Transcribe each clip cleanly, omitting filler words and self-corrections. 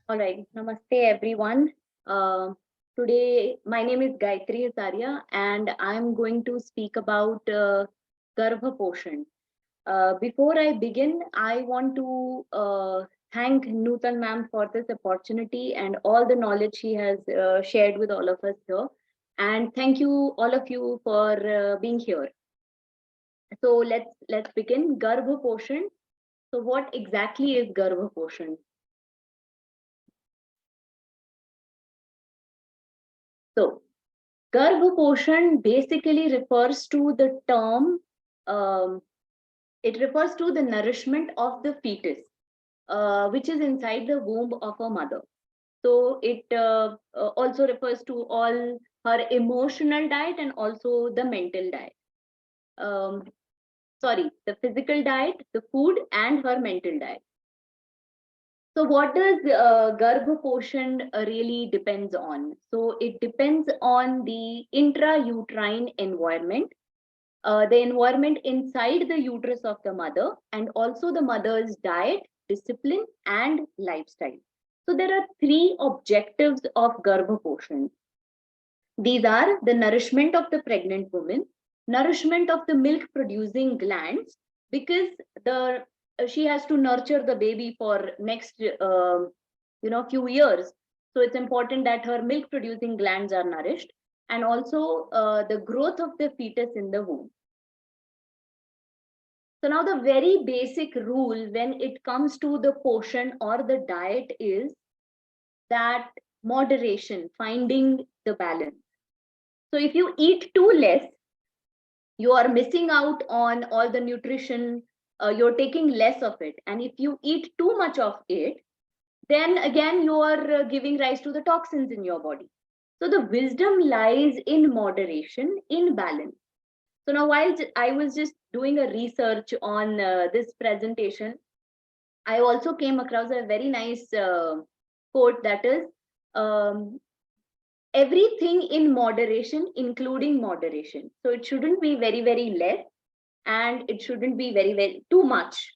All right, namaste everyone. Uh, Today, my name is Gayatri, and I'm going to speak about Garbhaposhan. Before I begin, I want to thank Nutan ma'am for this opportunity and all the knowledge she has shared with all of us here. And thank you, all of you, for being here. So let's begin. Garbhaposhan. So what exactly is Garbhaposhan? So Garbhaposhan basically refers to the term, um, it refers to the nourishment of the fetus, which is inside the womb of a mother. So it also refers to all her emotional diet and also the mental diet. Um, Sorry, the physical diet, the food, and her mental diet. So what does Garbhaposhan really depends on? So it depends on the intrauterine environment, the environment inside the uterus of the mother, and also the mother's diet, discipline, and lifestyle. So there are three objectives of Garbhaposhan. These are the nourishment of the pregnant woman, nourishment of the milk producing glands, because the she has to nurture the baby for next few years. So it's important that her milk producing glands are nourished, and also the growth of the fetus in the womb. So now the very basic rule when it comes to the portion or the diet is that moderation, finding the balance. So if you eat too less, you are missing out on all the nutrition, you're taking less of it. And if you eat too much of it, then again you are giving rise to the toxins in your body. So the wisdom lies in moderation, in balance. So now, while I was just doing a research on this presentation, I also came across a very nice quote that is, um, everything in moderation, including moderation. So it shouldn't be very, very less, and it shouldn't be very, very too much.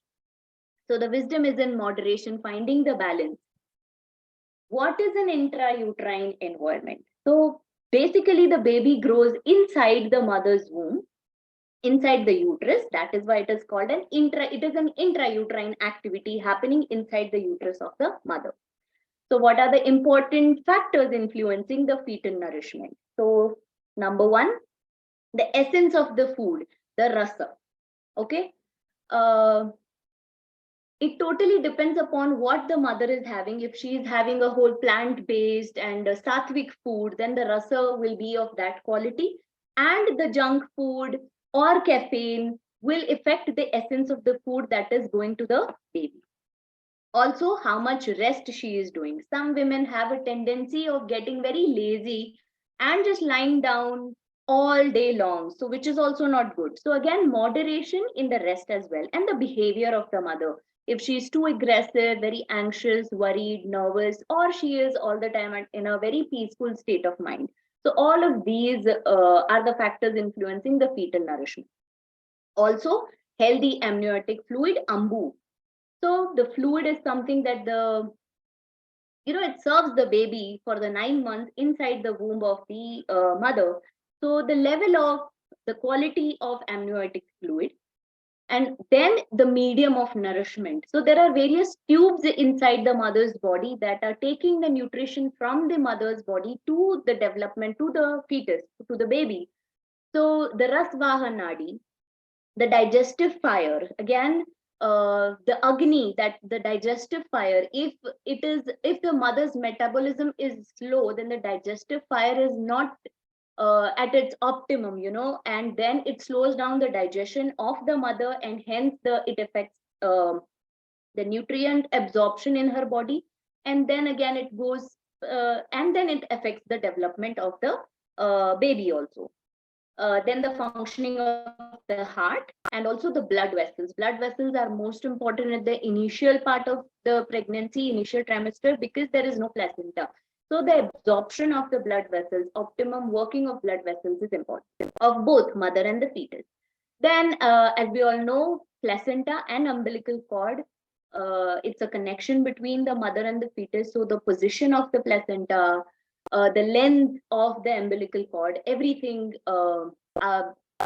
So the wisdom is in moderation, finding the balance. What is an intrauterine environment? So basically, the baby grows inside the mother's womb, inside the uterus. That is why it is called it is an intrauterine activity happening inside the uterus of the mother. So what are the important factors influencing the fetal nourishment? So number one, the essence of the food, the rasa. Okay. uh, it totally depends upon what the mother is having. If she is having a whole plant based and sattvic food, then the rasa will be of that quality, and the junk food or caffeine will affect the essence of the food that is going to the baby. Also, how much rest she is doing. Some women have a tendency of getting very lazy and just lying down all day long, so which is also not good. So again, moderation in the rest as well, and the behavior of the mother. If she is too aggressive, very anxious, worried, nervous, or she is all the time in a very peaceful state of mind. So all of these are the factors influencing the fetal nourishment. Also, healthy amniotic fluid, ambu. So the fluid is something that it serves the baby for the 9 months inside the womb of the mother. So the level of the quality of amniotic fluid, and then the medium of nourishment. So there are various tubes inside the mother's body that are taking the nutrition from the mother's body to the development, to the fetus, to the baby. So the rasvaha nadi, the digestive fire, again, the agni, that the digestive fire, if the mother's metabolism is slow, then the digestive fire is not at its optimum, and then it slows down the digestion of the mother, and hence it affects the nutrient absorption in her body, and then again it goes and then it affects the development of the baby also. Then the functioning of the heart, and also the blood vessels. Blood vessels are most important at the initial part of the pregnancy, initial trimester, because there is no placenta. So the absorption of the blood vessels, optimum working of blood vessels is important of both mother and the fetus. Then, as we all know, placenta and umbilical cord. It's a connection between the mother and the fetus. So the position of the placenta, the length of the umbilical cord, everything,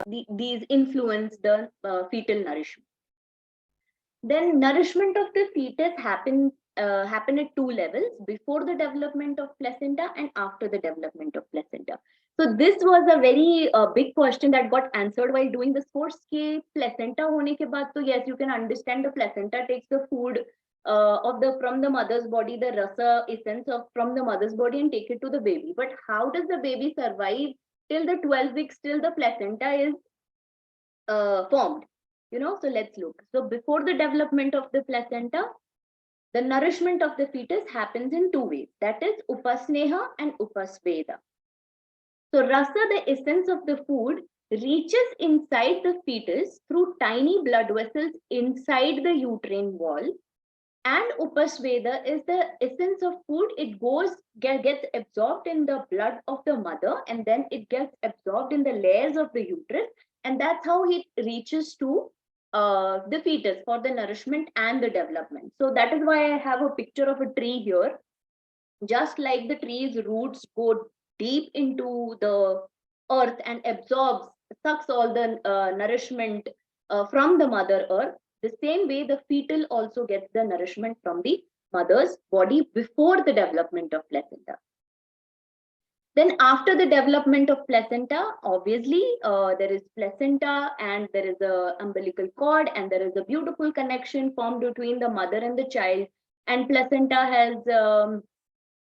these influence the fetal nourishment. Then nourishment of the fetus happen at two levels: before the development of placenta and after the development of placenta. So this was a very big question that got answered while doing this course. Ke placenta hone ke baad, to yes, you can understand the placenta takes the food from the mother's body, the rasa essence of from the mother's body, and take it to the baby. But how does the baby survive till the 12 weeks, till the placenta is formed? So let's look. So before the development of the placenta, the nourishment of the fetus happens in two ways, that is upasneha and upasveda. So rasa, the essence of the food, reaches inside the fetus through tiny blood vessels inside the uterine wall, and upasveda is the essence of food. It gets absorbed in the blood of the mother, and then it gets absorbed in the layers of the uterus, and that's how it reaches to the fetus for the nourishment and the development. So that is why I have a picture of a tree here. Just like the tree's roots go deep into the earth and sucks all the nourishment from the mother earth, the same way the fetal also gets the nourishment from the mother's body before the development of placenta. Then after the development of placenta, obviously there is placenta and there is a umbilical cord, and there is a beautiful connection formed between the mother and the child. And placenta has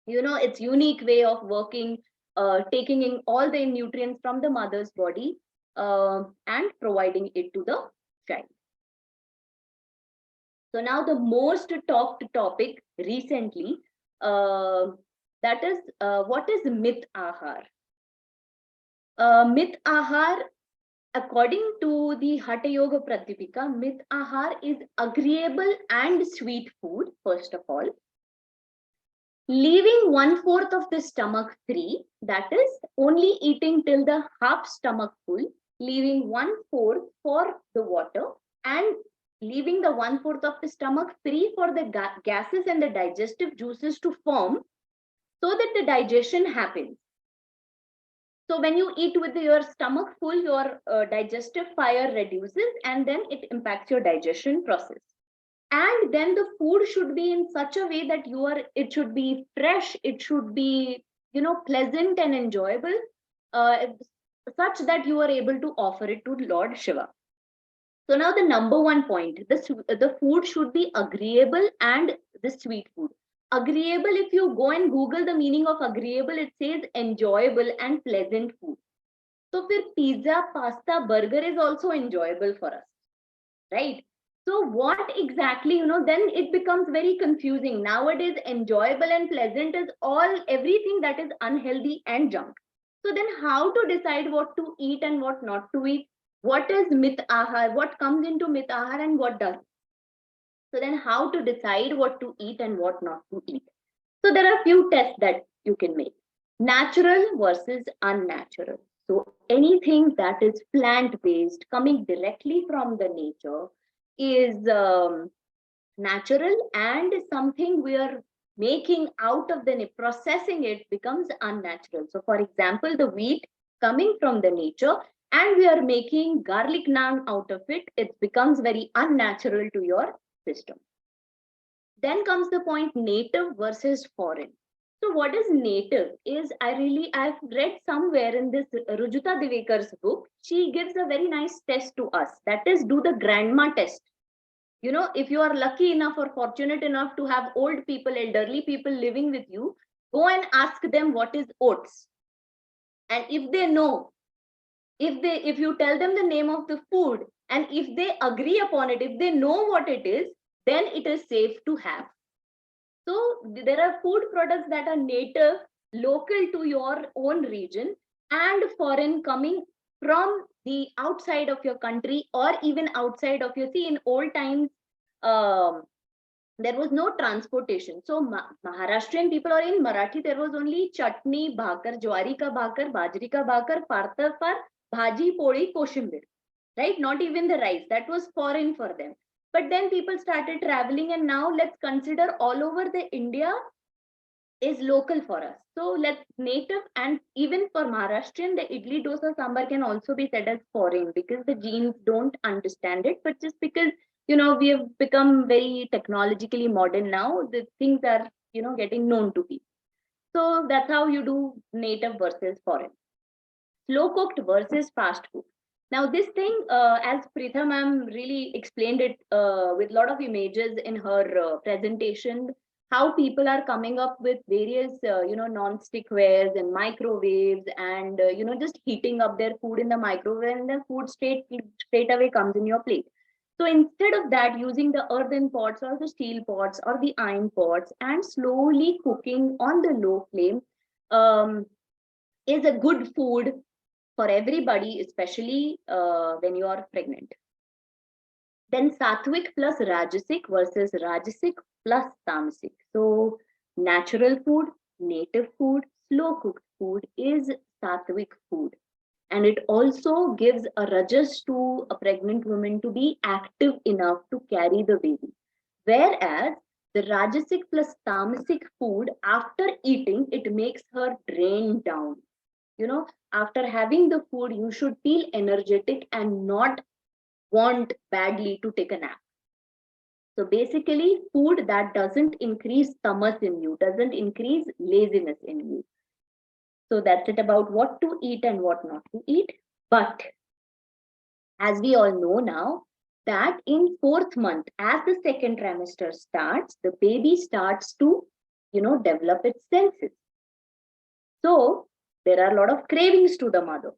its unique way of working, taking in all the nutrients from the mother's body and providing it to the child. So now the most talked topic recently, that is what is myth ahar. Myth ahar, according to the Hatha Yoga Pratipika, myth ahar is agreeable and sweet food, first of all, leaving 1/4 of the stomach free, that is only eating till the half stomach full, leaving 1/4 for the water, and leaving the 1/4 of the stomach free for the gases and the digestive juices to form, so that the digestion happens. So when you eat with your stomach full, your digestive fire reduces, and then it impacts your digestion process. And then the food should be in such a way that it should be fresh, it should be pleasant and enjoyable, such that you are able to offer it to Lord Shiva. So now the number one point, the food should be agreeable and the sweet food. Agreeable, if you go and Google the meaning of agreeable, it says enjoyable and pleasant food. So pizza, pasta, burger is also enjoyable for us, right? So what exactly, then it becomes very confusing. Nowadays, enjoyable and pleasant is everything that is unhealthy and junk. So then how to decide what to eat and what not to eat? What is myth ahar? What comes into myth ahar and what does? So then how to decide what to eat and what not to eat? So there are a few tests that you can make. Natural versus unnatural. So anything that is plant-based, coming directly from the nature, is natural, and something we are making out of processing it becomes unnatural. So for example, the wheat coming from the nature, and we are making garlic naan out of it, it becomes very unnatural to your system. Then comes the point native versus foreign. So what is native is, I've read somewhere in this Rujuta Divekar's book, she gives a very nice test to us, that is, do the grandma test. If you are lucky enough or fortunate enough to have old people, elderly people living with you, go and ask them what is oats. And if they know, if you tell them the name of the food, and if they agree upon it, if they know what it is, then it is safe to have. So there are food products that are native, local to your own region, and foreign, coming from the outside of your country, or even outside of your, see, in old times, there was no transportation. So Maharashtrian people, or in Marathi, there was only chutney, bhakar, jwari ka bhakar, bajri ka bhakar, parta par, bhaji, poli, koshimbir, right? Not even the rice. That was foreign for them. But then people started traveling, and now let's consider all over the India is local for us. So let's native, and even for Maharashtrian, the idli dosa sambar can also be said as foreign because the genes don't understand it. But just because we have become very technologically modern now, the things are getting known to people. So that's how you do native versus foreign. Slow cooked versus fast food. Now this thing, as Preetha ma'am really explained it with a lot of images in her presentation, how people are coming up with various non-stick wares and microwaves, and just heating up their food in the microwave, and the food straight away comes in your plate. So instead of that, using the earthen pots or the steel pots or the iron pots and slowly cooking on the low flame um, is a good food for everybody, especially when you are pregnant. Then sattvic plus rajasic versus rajasic plus tamasic. So natural food, native food, slow cooked food is sattvic food. And it also gives a rajas to a pregnant woman to be active enough to carry the baby. Whereas the rajasic plus tamasic food, after eating, it makes her drain down. After having the food, you should feel energetic and not want badly to take a nap. So basically, food that doesn't increase tamas in you, doesn't increase laziness in you. So that's it about what to eat and what not to eat. But as we all know now, that in fourth month, as the second trimester starts, the baby starts to, develop its senses. So there are a lot of cravings to the mother.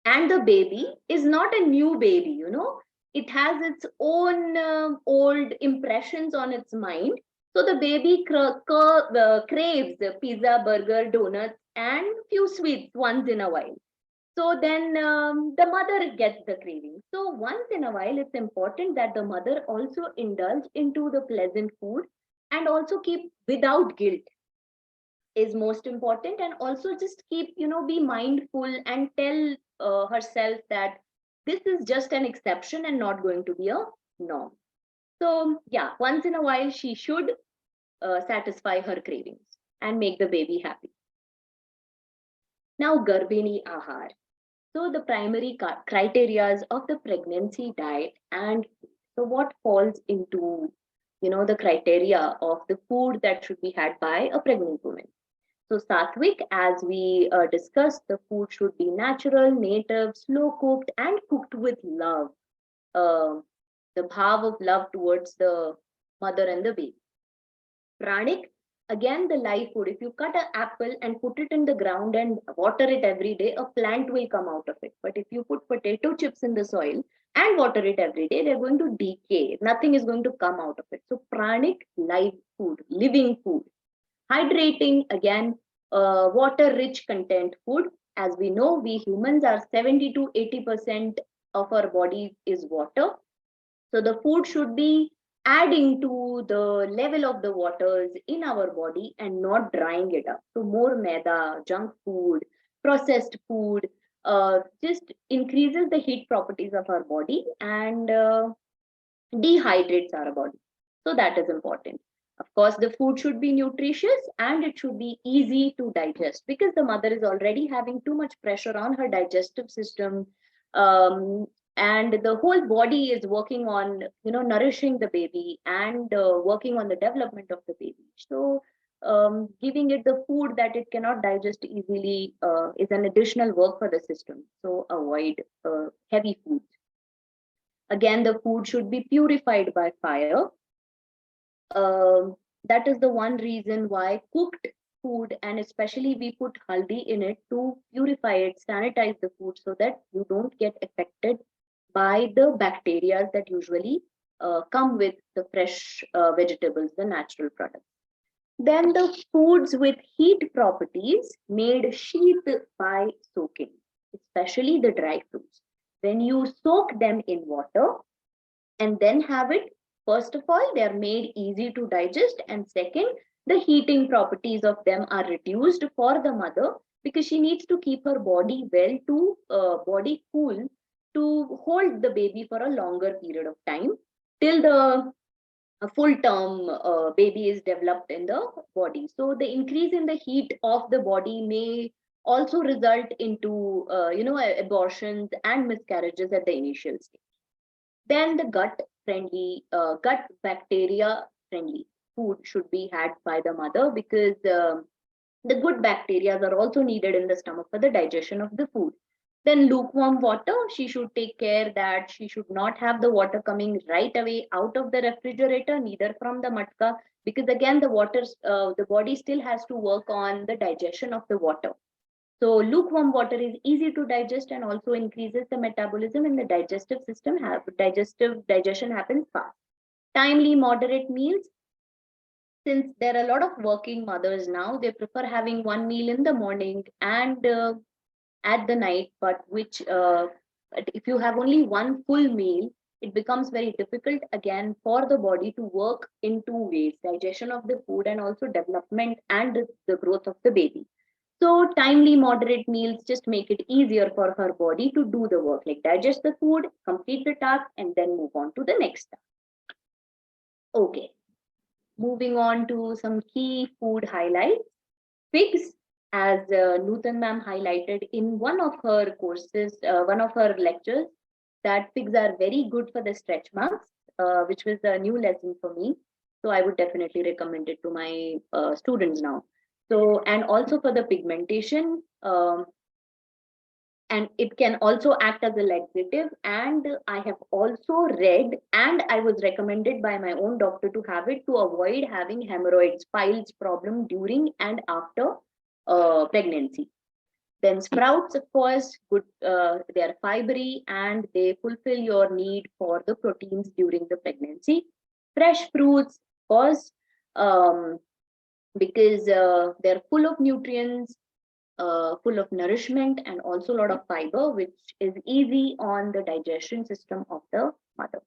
And the baby is not a new baby, it has its own old impressions on its mind. So the baby craves pizza, burger, donuts, and few sweets once in a while. So then the mother gets the craving. So once in a while, it's important that the mother also indulge into the pleasant food and also keep without guilt is most important, and also just keep be mindful and tell herself that this is just an exception and not going to be a norm. So yeah, once in a while she should satisfy her cravings and make the baby happy. Now garbhini ahar. So the primary criterias of the pregnancy diet, and so what falls into the criteria of the food that should be had by a pregnant woman. So sattvic, as we discussed, the food should be natural, native, slow cooked, and cooked with love. Uh, the bhav of love towards the mother and the baby. Pranic, again the live food. If you cut an apple and put it in the ground and water it every day, a plant will come out of it. But if you put potato chips in the soil and water it every day, they're going to decay. Nothing is going to come out of it. So pranic, live food, living food. Hydrating, again, water rich content food. As we know, we humans are 70 to 80% of our body is water. So the food should be adding to the level of the waters in our body and not drying it up. So more maida, junk food, processed food, just increases the heat properties of our body and dehydrates our body. So that is important. Of course, the food should be nutritious and it should be easy to digest because the mother is already having too much pressure on her digestive system. And the whole body is working on, nourishing the baby and working on the development of the baby. So giving it the food that it cannot digest easily is an additional work for the system. So avoid heavy foods. Again, the food should be purified by fire. That is the one reason why cooked food, and especially we put haldi in it to purify it, sanitize the food so that you don't get affected by the bacteria that usually come with the fresh vegetables, the natural products. Then the foods with heat properties made sheath by soaking, especially the dry fruits. When you soak them in water and then have it, first of all, they are made easy to digest, and second, the heating properties of them are reduced for the mother because she needs to keep her body well to body cool to hold the baby for a longer period of time. till the full term baby is developed in the body. So the increase in the heat of the body may also result into abortions and miscarriages at the initial stage. Then the gut bacteria friendly food should be had by the mother, because the good bacteria are also needed in the stomach for the digestion of the food. Then lukewarm water, she should take care that she should not have the water coming right away out of the refrigerator, neither from the matka, because again the body still has to work on the digestion of the water. So lukewarm water is easy to digest and also increases the metabolism, and the digestive system digestion happens fast. Timely moderate meals, since there are a lot of working mothers now, they prefer having one meal in the morning and at the night, but if you have only one full meal, it becomes very difficult again for the body to work in two ways: digestion of the food and also development and the growth of the baby. So timely moderate meals just make it easier for her body to do the work, like digest the food, complete the task, and then move on to the next task. Okay, moving on to some key food highlights. Figs, as Nutan ma'am highlighted in one of her courses, one of her lectures, that figs are very good for the stretch marks, which was a new lesson for me. So I would definitely recommend it to my students now. So, and also for the pigmentation, and it can also act as a laxative. And I have also read, and I was recommended by my own doctor to have it to avoid having hemorrhoids, piles problem during and after pregnancy. Then sprouts, of course, good. They are fibery and they fulfill your need for the proteins during the pregnancy. Fresh fruits, of course, because they're full of nutrients, full of nourishment, and also a lot of fiber, which is easy on the digestion system of the mother.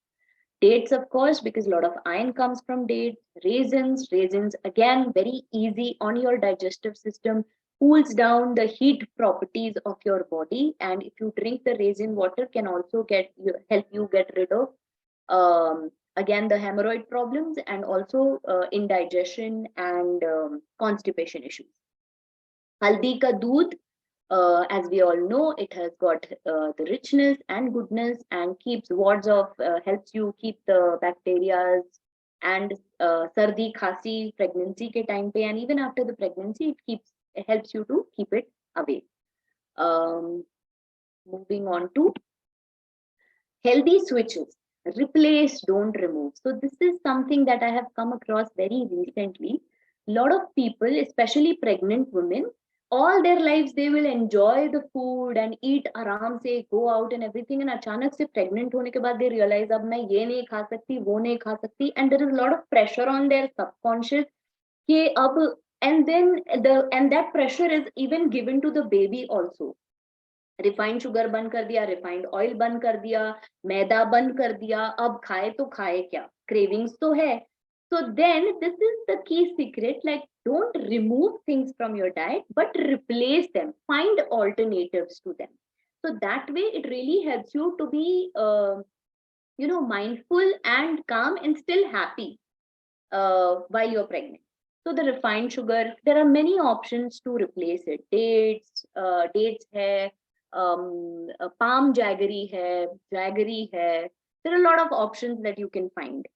Dates, of course, because a lot of iron comes from dates. Raisins again, very easy on your digestive system, cools down the heat properties of your body, and if you drink the raisin water, can also help you get rid of again the hemorrhoid problems, and also indigestion and constipation issues. Haldi ka doodh, as we all know, it has got the richness and goodness, and keeps wards of helps you keep the bacteria and sardi khasi pregnancy ke time pe, and even after the pregnancy it helps you to keep it away. Moving on to healthy switches: replace, don't remove. So this is something that I have come across very recently. A lot of people, especially pregnant women, all their lives they will enjoy the food and eat आराम से, go out and everything, and अचानक से pregnant होने के बाद they realize अब मैं ये नहीं खा सकती, वो नहीं खा सकती, and there is a lot of pressure on their subconscious कि अब, and then that pressure is even given to the baby also. Refined sugar बंद कर दिया, रिफाइंड ऑयल बंद कर दिया, मैदा बंद कर दिया, अब खाए तो खाए क्या, क्रेविंग्स तो है. So then this is the key secret, like don't remove things from your diet but replace them, find alternatives to them. So that way it really helps you to be mindful and calm and still happy while you're pregnant. So the refined sugar, there are many options to replace it. Dates hai, palm jaggery hai, there are a lot of options that you can find.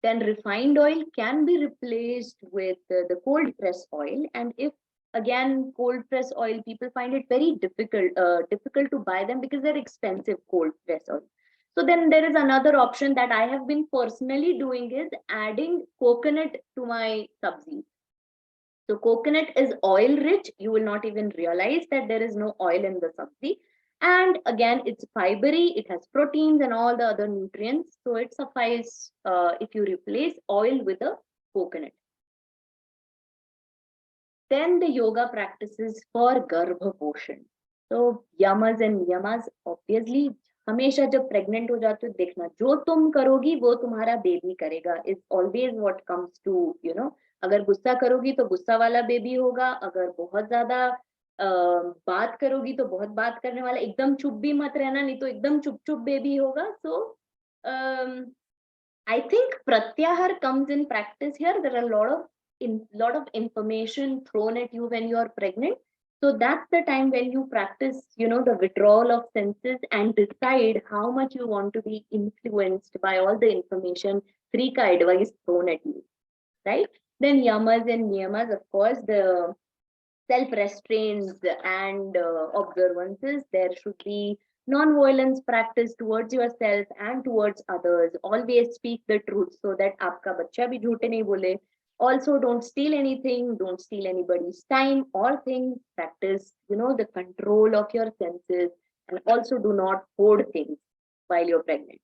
Then refined oil can be replaced with the cold press oil, and if again cold press oil, people find it very difficult to buy them because they're expensive, cold press oil. So then there is another option that I have been personally doing, is adding coconut to my sabzi. So coconut is oil rich. You will not even realize that there is no oil in the sabzi. And again, it's fibery, it has proteins and all the other nutrients. So it suffices if you replace oil with a coconut. Then the yoga practices for Garbhaposhan. So yamas and niyamas, obviously, हमेशा जब pregnant हो जाते हो देखना, जो तुम करोगी वो तुम्हारा बेबी करेगा, is always what comes to अगर गुस्सा करोगी तो गुस्सा वाला बेबी होगा, अगर बहुत ज्यादा बात करोगी तो बहुत बात करने वाला, एकदम चुप भी मत रहना, नहीं तो एकदम चुप चुप बेबी होगा. सो I think pratyahar comes in practice here. There are a lot of information thrown at you when you are pregnant. So that's the time when you practice, the withdrawal of senses and decide how much you want to be influenced by all the information, free ka advice thrown at you, right? Then yamas and niyamas, of course, the self-restraints and observances. There should be non-violence practice towards yourself and towards others. Always speak the truth so that आपका बच्चा भी झूठे नहीं बोले. Also, don't steal anything, don't steal anybody's time or things. Practice, the control of your senses, and also do not hoard things while you're pregnant.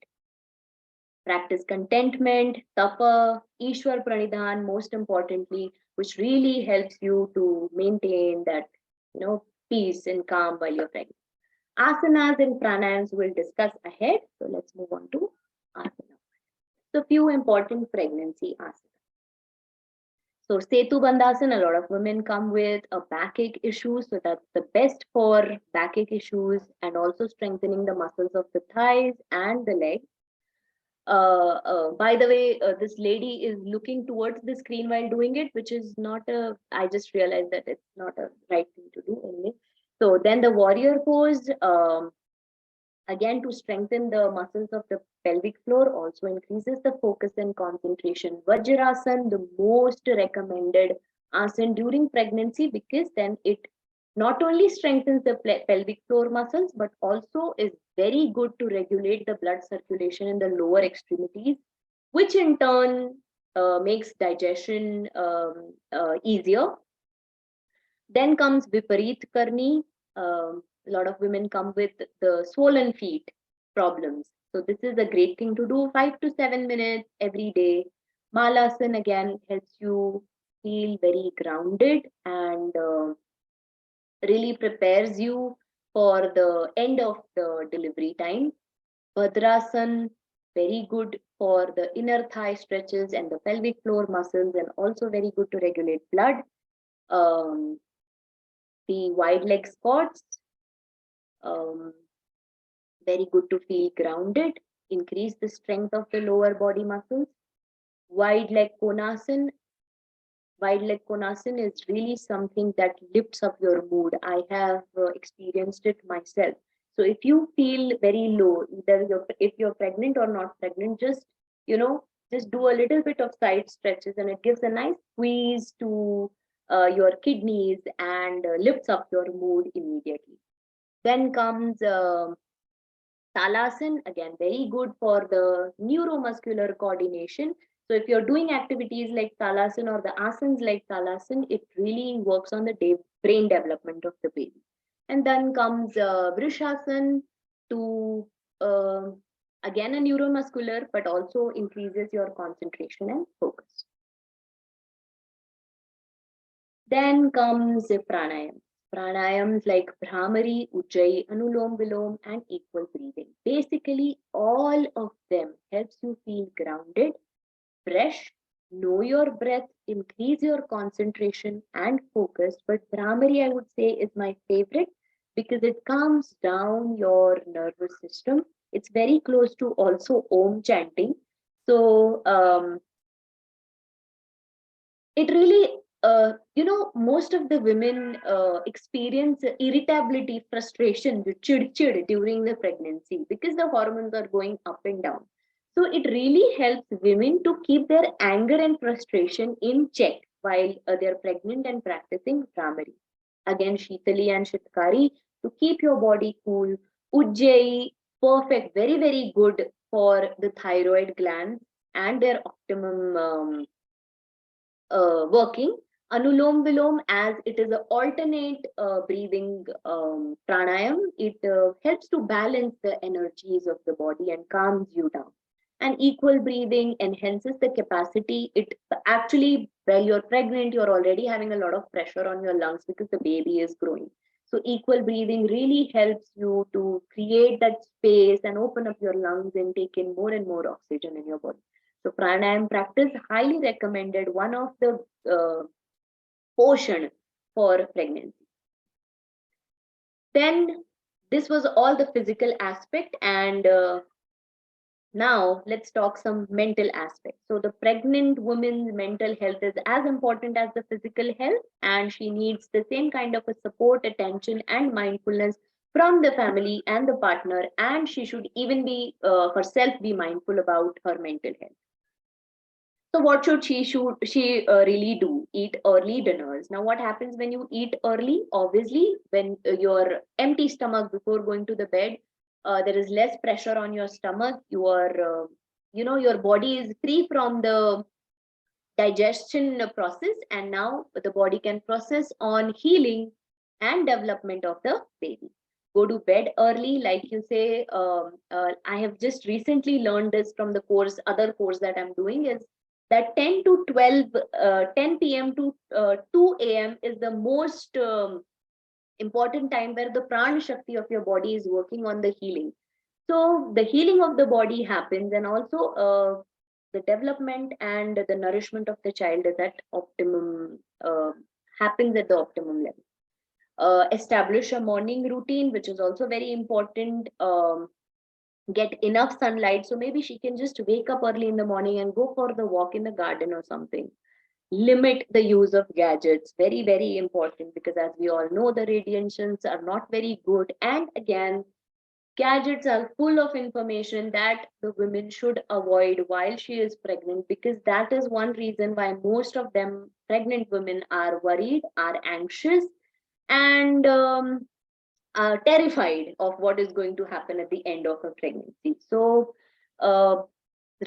Practice contentment, tapa, Ishwar Pranidhan, most importantly, which really helps you to maintain that, peace and calm while you're pregnant. Asanas and pranayams we'll discuss ahead. So let's move on to asana. So few important pregnancy asanas. So Setu Bandhasan, a lot of women come with a backache issue. So that's the best for backache issues and also strengthening the muscles of the thighs and the legs. By the way, this lady is looking towards the screen while doing it, which is not I just realized that it's not a right thing to do anyway. So then the warrior pose, again to strengthen the muscles of the pelvic floor, also increases the focus and concentration. Vajrasan, the most recommended asan during pregnancy, because then it not only strengthens the pelvic floor muscles, but also is very good to regulate the blood circulation in the lower extremities, which in turn makes digestion easier. Then comes Viparit Karni. A lot of women come with the swollen feet problems. So this is a great thing to do, 5 to 7 minutes every day. Malasana again helps you feel very grounded and really prepares you for the end of the delivery time. Bhadrasan, very good for the inner thigh stretches and the pelvic floor muscles, and also very good to regulate blood. The wide leg squats, very good to feel grounded, increase the strength of the lower body muscles. Wide leg Konasana. Wide leg Konasana is really something that lifts up your mood. I have experienced it myself. So if you feel very low, either if you're pregnant or not pregnant, just just do a little bit of side stretches, and it gives a nice squeeze to your kidneys and lifts up your mood immediately. Then comes Talasana, again very good for the neuromuscular coordination. So if you're doing activities like Talasana or the asanas like Talasana, it really works on the brain development of the baby. And then comes Vrishasana to again a neuromuscular, but also increases your concentration and focus. Then comes pranayam. Pranayams like Brahmari, Ujjayi, Anulom Vilom, and equal breathing. Basically, all of them helps you feel grounded, fresh, know your breath, increase your concentration and focus. But Brahmari, I would say, is my favorite because it calms down your nervous system. It's very close to also Om chanting. So it really most of the women experience irritability, frustration, chid during the pregnancy because the hormones are going up and down. So it really helps women to keep their anger and frustration in check while they're pregnant and practicing Brahmari. Again, Shitali and Shitkari to keep your body cool. Ujjayi, perfect, very, very good for the thyroid glands and their optimum working. Anulom Vilom, as it is an alternate breathing pranayam, it helps to balance the energies of the body and calms you down. And equal breathing enhances the capacity. It actually, while you're pregnant, you're already having a lot of pressure on your lungs because the baby is growing. So equal breathing really helps you to create that space and open up your lungs and take in more and more oxygen in your body. So pranayam practice highly recommended, one of the poshan for pregnancy. Then this was all the physical aspect, and Now, let's talk some mental aspects. So, the pregnant woman's mental health is as important as the physical health, and she needs the same kind of a support, attention, and mindfulness from the family and the partner. And she should even be herself be mindful about her mental health. So, what should she really do? Eat early dinners. Now, what happens when you eat early? Obviously, when your empty stomach before going to the bed, there is less pressure on your stomach. Your body is free from the digestion process, and now the body can process on healing and development of the baby. Go to bed early, like you say. I have just recently learned this from the other course that I'm doing, is that 10 to 12, 10 p.m. to 2 a.m. is the most important time where the prana shakti of your body is working on the healing. So the healing of the body happens, and also the development and the nourishment of the child is at optimum, happens at the optimum level. Establish a morning routine, which is also very important. Get enough sunlight, so maybe she can just wake up early in the morning and go for the walk in the garden or something. Limit the use of gadgets, very very important, because as we all know, the radiations are not very good. And again, gadgets are full of information that the women should avoid while she is pregnant, because that is one reason why most of them pregnant women are worried, are anxious, and terrified of what is going to happen at the end of her pregnancy. So uh,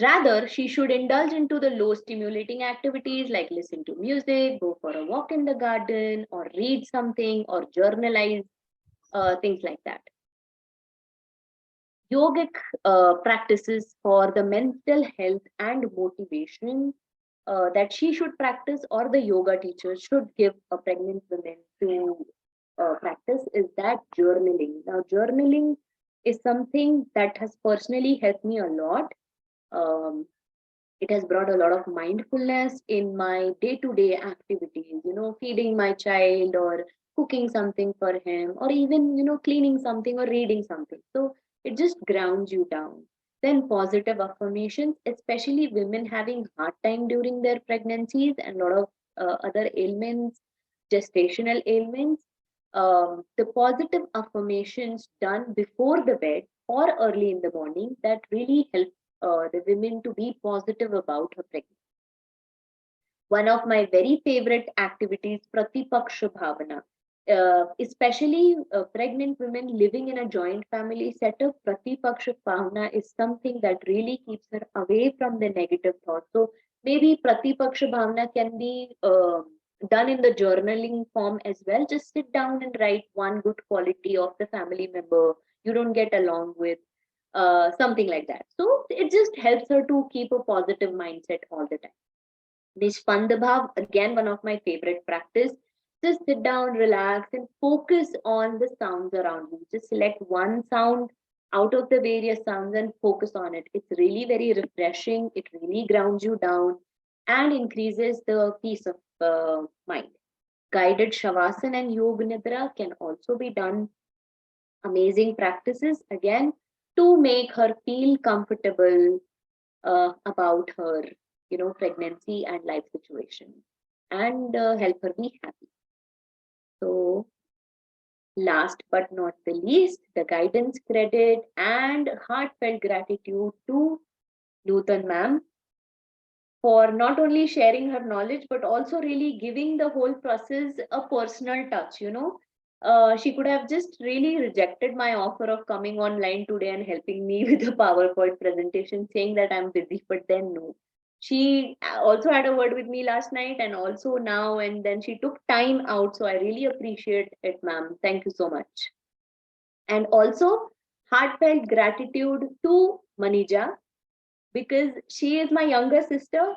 rather, she should indulge into the low stimulating activities like listen to music, go for a walk in the garden, or read something, or journalize, things like that. Yogic practices for the mental health and motivation that she should practice, or the yoga teacher should give a pregnant woman to practice, is that journaling. Now, journaling is something that has personally helped me a lot. Um, it has brought a lot of mindfulness in my day-to-day activities, feeding my child, or cooking something for him, or even cleaning something or reading something. So it just grounds you down. Then positive affirmations, especially women having hard time during their pregnancies and a lot of other ailments, gestational ailments. The positive affirmations done before the bed or early in the morning, that really help the women to be positive about her pregnancy. One of my very favorite activities, Pratipaksha Bhavana. Especially pregnant women living in a joint family setup, Pratipaksha Bhavana is something that really keeps her away from the negative thoughts. So maybe Pratipaksha Bhavana can be done in the journaling form as well. Just sit down and write one good quality of the family member you don't get along with, something like that. So it just helps her to keep a positive mindset all the time. Nishpandabhav, again, one of my favorite practice. Just sit down, relax, and focus on the sounds around you. Just select one sound out of the various sounds and focus on it. It's really very refreshing. It really grounds you down and increases the peace of mind. Guided Shavasana and Yoga Nidra can also be done. Amazing practices, again, to make her feel comfortable about her pregnancy and life situation, and help her be happy. So last but not the least, the guidance, credit, and heartfelt gratitude to Nutan ma'am for not only sharing her knowledge but also really giving the whole process a personal touch. She could have just really rejected my offer of coming online today and helping me with the PowerPoint presentation, saying that I'm busy, but then no. She also had a word with me last night and also now, and then she took time out. So I really appreciate it, ma'am. Thank you so much. And also, heartfelt gratitude to Manija, because she is my younger sister,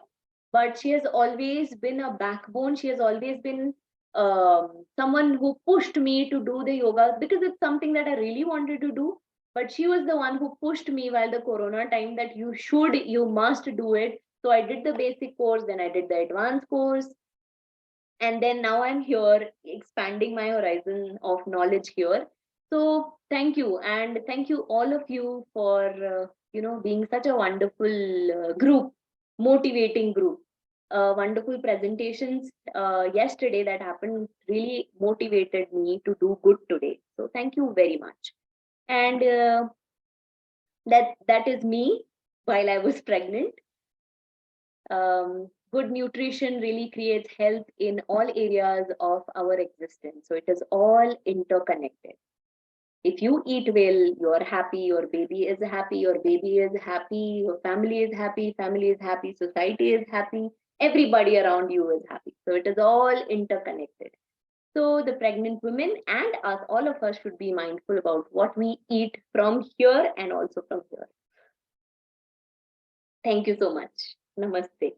but she has always been a backbone. She has always been someone who pushed me to do the yoga, because it's something that I really wanted to do. But she was the one who pushed me while the Corona time, that you must do it. So I did the basic course, then I did the advanced course, and then now I'm here expanding my horizon of knowledge here. So thank you, and thank you all of you for being such a wonderful group, motivating group. Wonderful presentations yesterday that happened really motivated me to do good today. So thank you very much. And that is me while I was pregnant. Good nutrition really creates health in all areas of our existence. So it is all interconnected. If you eat well, you're happy, your baby is happy, your baby is happy, your family is happy, society is happy, everybody around you is happy. So it is all interconnected. So the pregnant women and us, all of us should be mindful about what we eat from here and also from here. Thank you so much. Namaste.